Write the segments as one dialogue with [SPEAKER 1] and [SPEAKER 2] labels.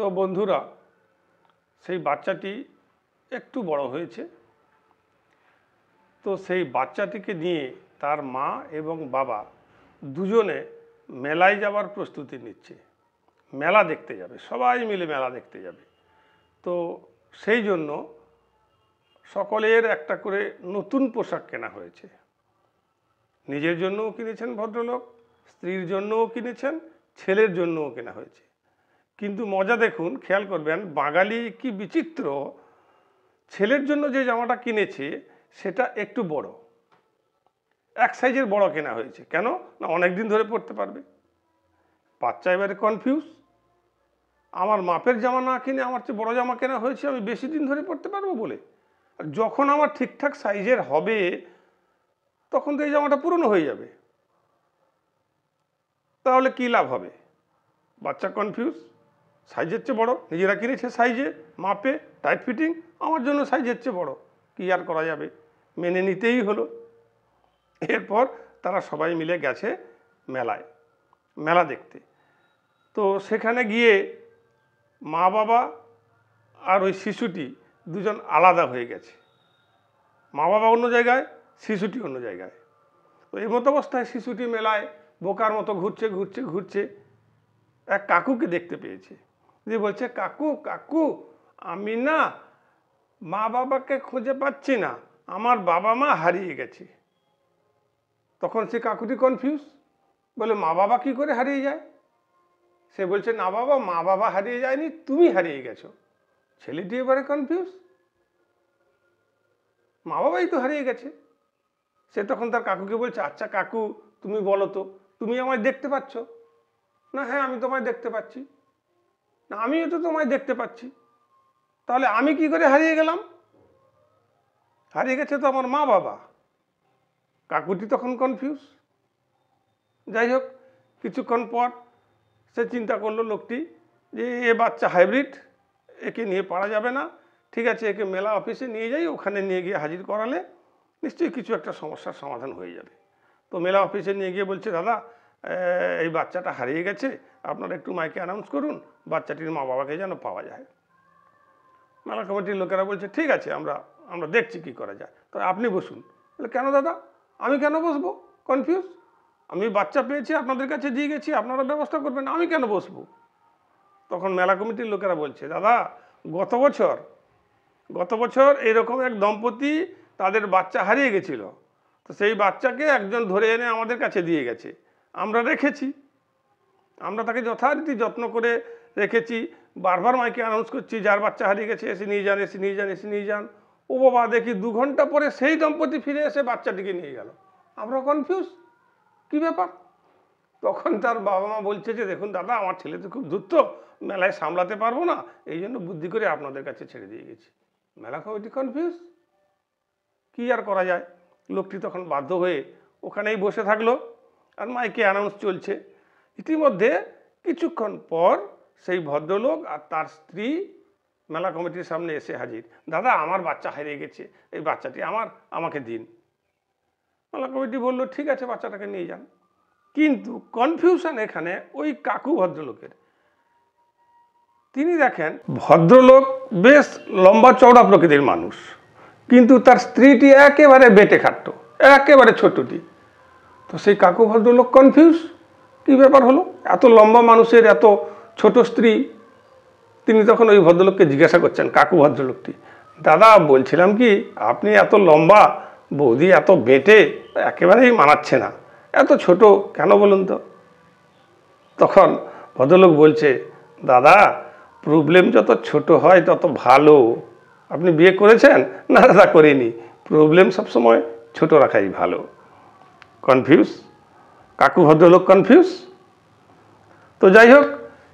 [SPEAKER 1] তো বন্ধুরা, সেই বাচ্চাটি একটু বড় হয়েছে। তো সেই বাচ্চাটিকে নিয়ে তার মা এবং বাবা দুজনে মেলায় যাওয়ার প্রস্তুতি নিচ্ছে। মেলা দেখতে যাবে, সবাই মিলে মেলা দেখতে যাবে। তো সেই জন্য সকলের একটা করে নতুন পোশাক কেনা হয়েছে। নিজের জন্যও কিনেছেন ভদ্রলোক, স্ত্রীর জন্যও কিনেছেন, ছেলের জন্যও কেনা হয়েছে। কিন্তু মজা দেখুন, খেয়াল করবেন, বাঙালি কি বিচিত্র, ছেলের জন্য যে জামাটা কিনেছে সেটা একটু বড়, এক সাইজের বড় কেনা হয়েছে। কেন না, অনেক দিন ধরে পরতে পারবে। বাচ্চা এবারে কনফিউজ, আমার মাপের জামা না কিনে আমার চেয়ে বড় জামা কেনা হয়েছে, আমি বেশি দিন ধরে পরতে পারবো বলে। আর যখন আমার ঠিকঠাক সাইজের হবে তখন তো এই জামাটা পুরনো হয়ে যাবে, তাহলে কি লাভ হবে? বাচ্চা কনফিউজ, সাইজের চেয়ে বড়, নিজেরা কিনেছে সাইজে মাপে টাইট ফিটিং, আমার জন্য সাইজের চেয়ে বড়, কি আর করা যাবে, মেনে নিতেই হলো। এরপর তারা সবাই মিলে গেছে মেলায়, মেলা দেখতে। তো সেখানে গিয়ে মা বাবা আর ওই শিশুটি দুজন আলাদা হয়ে গেছে। মা বাবা অন্য জায়গায়, শিশুটি অন্য জায়গায়। তো এই মতো অবস্থায় শিশুটি মেলায় বোকার মতো ঘুরছে ঘুরছে ঘুরছে, এক কাকুকে দেখতে পেয়েছে। যে বলছে, কাকু কাকু, আমি না মা বাবাকে খুঁজে পাচ্ছি না, আমার বাবা মা হারিয়ে গেছে। তখন সে কাকুটি কনফিউজ, বলে মা বাবা কি করে হারিয়ে যায়? সে বলছে, না বাবা, মা বাবা হারিয়ে যায়নি, তুমি হারিয়ে গেছো। ছেলেটি এবারে কনফিউজ, মা বাবাই তো হারিয়ে গেছে। সে তখন তার কাকুকে বলছে, আচ্ছা কাকু, তুমি বলো তো, তুমি আমায় দেখতে পাচ্ছ? না, হ্যাঁ আমি তোমায় দেখতে পাচ্ছি। না, আমিও তো তোমায় দেখতে পাচ্ছি, তাহলে আমি কি করে হারিয়ে গেলাম? হারিয়ে গেছে তো আমার মা বাবা। কাকুটি তখন কনফিউজ। যাই হোক, কিছুক্ষণ পর সে চিন্তা করলো লোকটি, যে এ বাচ্চা হাইব্রিড, একে নিয়ে পারা যাবে না, ঠিক আছে একে মেলা অফিসে নিয়ে যাই, ওখানে নিয়ে গিয়ে হাজির করালে নিশ্চয়ই কিছু একটা সমস্যার সমাধান হয়ে যাবে। তো মেলা অফিসে নিয়ে গিয়ে বলছে, দাদা এই বাচ্চাটা হারিয়ে গেছে, আপনারা একটু মাইকে অ্যানাউন্স করুন, বাচ্চাটির মা বাবাকে যেন পাওয়া যায়। মেলা কমিটির লোকেরা বলছে, ঠিক আছে, আমরা দেখছি কি করা যায়, তো আপনি বসুন। বলে, কেন দাদা, আমি কেন বসবো? কনফিউজ, আমি বাচ্চা পেয়েছি, আপনাদের কাছে দিয়ে গেছি, আপনারা ব্যবস্থা করবেন, আমি কেন বসবো? তখন মেলা কমিটির লোকেরা বলছে, দাদা গত বছর এরকম এক দম্পতি, তাদের বাচ্চা হারিয়ে গেছিল, তো সেই বাচ্চাকে একজন ধরে এনে আমাদের কাছে দিয়ে গেছে, আমরা রেখেছি, আমরা তাকে যথারীতি যত্ন করে রেখেছি, বারবার মাইকে অ্যানাউন্স করছি, যার বাচ্চা হারিয়ে গেছে এসে নিয়ে যান, এসে নিয়ে যান, এসে নিয়ে যান। ও বাবা, দেখি 2 ঘন্টা পরে সেই দম্পতি ফিরে এসে বাচ্চাটিকে নিয়ে গেল। আমরা কনফিউজ, কি ব্যাপার? তখন তার বাবা মা বলছে যে, দেখুন দাদা, আমার ছেলে তো খুব ধূর্ত, মেলায় সামলাতে পারবো না, এই জন্য বুদ্ধি করে আপনাদের কাছে ছেড়ে দিয়ে গেছি। মেলা কমিটি কনফিউজ, কি আর করা যায়? লোকটি তখন বাধ্য হয়ে ওখানেই বসে থাকলো, আর মাইকে অ্যানাউন্স চলছে। ইতিমধ্যে কিছুক্ষণ পর সেই ভদ্রলোক আর তার স্ত্রী মেলা কমিটির সামনে এসে হাজির। দাদা, আমার বাচ্চা হারিয়ে গেছে, এই বাচ্চাটি আমাকে দিন। মেলা কমিটি বললো, ঠিক আছে, বাচ্চাটাকে নিয়ে যান। কিন্তু কনফিউশন এখানে ওই কাকু ভদ্রলোকের। তিনি দেখেন, ভদ্রলোক বেশ লম্বা চওড়া প্রকৃতির মানুষ, কিন্তু তার স্ত্রীটি একেবারে বেটে খাট্ট, একেবারে ছোটটি। তো সেই কাকু ভদ্রলোক কনফিউজ, কি ব্যাপার হলো, এত লম্বা মানুষের এত ছোট স্ত্রী। তিনি তখন ওই ভদ্রলোককে জিজ্ঞাসা করছেন, কাকু ভদ্রলোকটি, দাদা বলছিলাম কি, আপনি এত লম্বা, বৌদি এত বেটে, একেবারেই মানাচ্ছে না, এত ছোট কেন বলুন তো? তখন ভদ্রলোক বলছে, দাদা, প্রবলেম যত ছোট হয় তত ভালো। আপনি বিয়ে করেছেন? না দাদা, করিনি। প্রবলেম সবসময় ছোট রাখাই ভালো। কনফিউজ, কাকু ভদ্রলোক কনফিউজ। তো যাই হোক,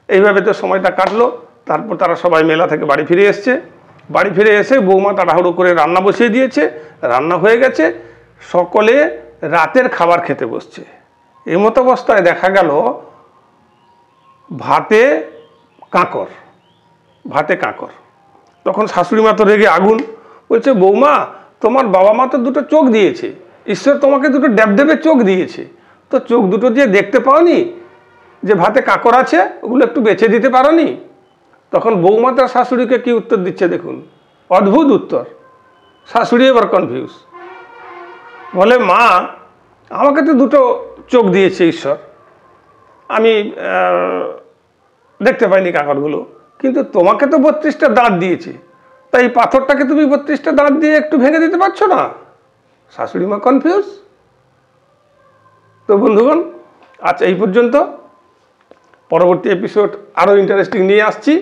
[SPEAKER 1] এইভাবে তো সময়টা কাটলো। তারপর তারা সবাই মেলা থেকে বাড়ি ফিরে এসছে। বাড়ি ফিরে এসে বৌমা তাড়াহুড়ো করে রান্না বসিয়ে দিয়েছে, রান্না হয়ে গেছে, সকলে রাতের খাবার খেতে বসছে। এই মতো অবস্থায় দেখা গেল ভাতে কাঁকর। তখন শাশুড়ি মা তো রেগে আগুন, বলছে, বৌমা, তোমার বাবা মা তো 2টো চোখ দিয়েছে, ঈশ্বর তোমাকে 2টো ড্যাবড্যাবে চোখ দিয়েছে, তো চোখ দুটো দিয়ে দেখতে পাওনি যে ভাতে কাঁকর আছে, ওগুলো একটু বেছে দিতে পারোনি? তখন বৌমা তার শাশুড়িকে কি উত্তর দিচ্ছে দেখুন, অদ্ভুত উত্তর। শাশুড়ি এবার কনফিউজ, বলে মা আমাকে তো দুটো চোখ দিয়েছে ঈশ্বর, আমি দেখতে পাইনি কাকড়গুলো, কিন্তু তোমাকে তো 32টা দাঁত দিয়েছে, তাই এই পাথরটাকে তুমি 32টা দাঁত দিয়ে একটু ভেঙে দিতে পারছো না? শাশুড়ি মা কনফিউজ। তো বন্ধুগণ, আজ এই পর্যন্ত। পরবর্তী এপিসোড আরও ইন্টারেস্টিং নিয়ে আসছি।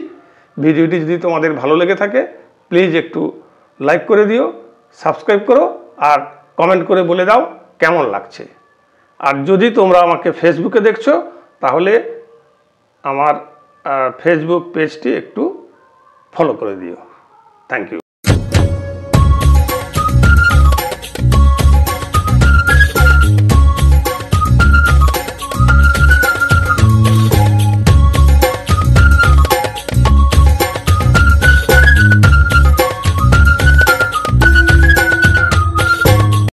[SPEAKER 1] ভিডিওটি যদি তোমাদের ভালো লেগে থাকে প্লিজ একটু লাইক করে দিও, সাবস্ক্রাইব করো আর কমেন্ট করে বলে দাও কেমন লাগছে। আর যদি তোমরা আমাকে ফেসবুকে দেখছো তাহলে আমার ফেসবুক পেজটি একটু ফলো করে দিও। Thank you.